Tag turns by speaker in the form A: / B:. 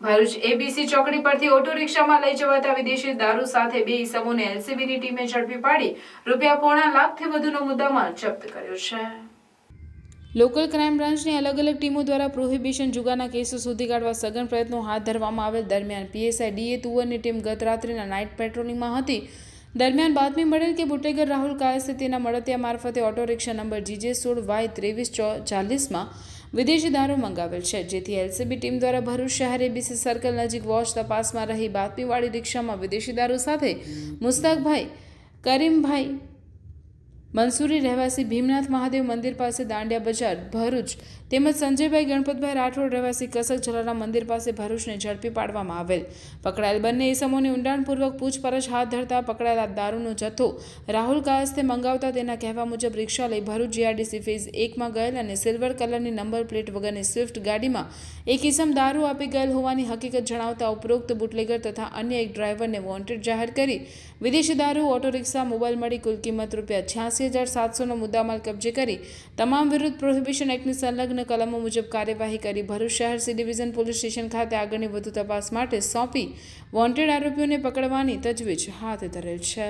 A: Bharuch ABC ચોકડી પરથી auto રિક્ષામાં લઈ જવાતા વિદેશી દારૂ સાથે બે ઈસમોને એલસીબીની ટીમે ઝડપી પાડી ₹1.25 લાખથી વધુનો મુદ્દામાલ જપ્ત કર્યો છે। લોકલ ક્રાઇમ બ્રાન્ચની અલગ અલગ ટીમો દ્વારા પ્રોહિબિશન જુગારના કેસો શોધી કાઢવા સઘન પ્રયત્નો હાથ ધરવામાં આવેલ દરમિયાન પીએસઆઈ ડીએ તુવરની ટીમ ગત રાત્રિના નાઇટ પેટ્રોલિંગમાં હતી। દરમિયાન બાતમી મળેલ કે બુટેગર રાહુલ કાયસે તેના મળતિયા મારફતે ઓટો રિક્ષા નંબર GJ16Y2340માં વિદેશી દારૂ મંગાવેલ છે, જેથી એલસીબી ટીમ દ્વારા ભરૂચ શહેર એબીસી સર્કલ નજીક વોચ તપાસમાં રહી બાતમીવાળી રિક્ષામાં વિદેશી દારૂ સાથે મુસ્તાકભાઈ કરીમભાઈ મંસૂરી રહેવાસી ભીમનાથ મહાદેવ મંદિર પાસે દાંડિયા બજાર ભરૂચ તેમજ સંજયભાઈ ગણપતભાઈ રાઠોડ રહેવાસી કસક જલારામ મંદિર પાસે ભરૂચને ઝડપી પાડવામાં આવેલ। પકડાયેલ બંને ઇસમોની ઊંડાણપૂર્વક પૂછપરછ હાથ ધરતા પકડાયેલા દારૂનો જથ્થો રાહુલ કાયસ્તે મંગાવતા તેના કહેવા મુજબ રિક્ષા લઈ ભરૂચ જીઆરડીસી ફેઝ 1માં ગયેલ અને સિલ્વર કલરની નંબર પ્લેટ વગરની સ્વિફ્ટ ગાડીમાં એક ઇસમ દારૂ આપી ગયેલ હોવાની હકીકત જણાવતા ઉપરોક્ત બુટલેગર તથા અન્ય એક ડ્રાઈવરને વોન્ટેડ જાહેર કરી વિદેશી દારૂ, ઓટો રિક્ષા, મોબાઈલ મળી કુલ કિંમત ₹86,700નો મુદ્દામાલ કબજે કરી તમામ વિરુદ્ધ પ્રોહિબિશન એક્ટની સંલગ્ન કલમો મુજબ કાર્યવાહી કરી ભરૂચ શહેર સી ડિવિઝન પોલીસ સ્ટેશન ખાતે આગળની વધુ તપાસ માટે સોંપી વોન્ટેડ આરોપીઓને પકડવાની તજવીજ હાથ ધરેલ છે।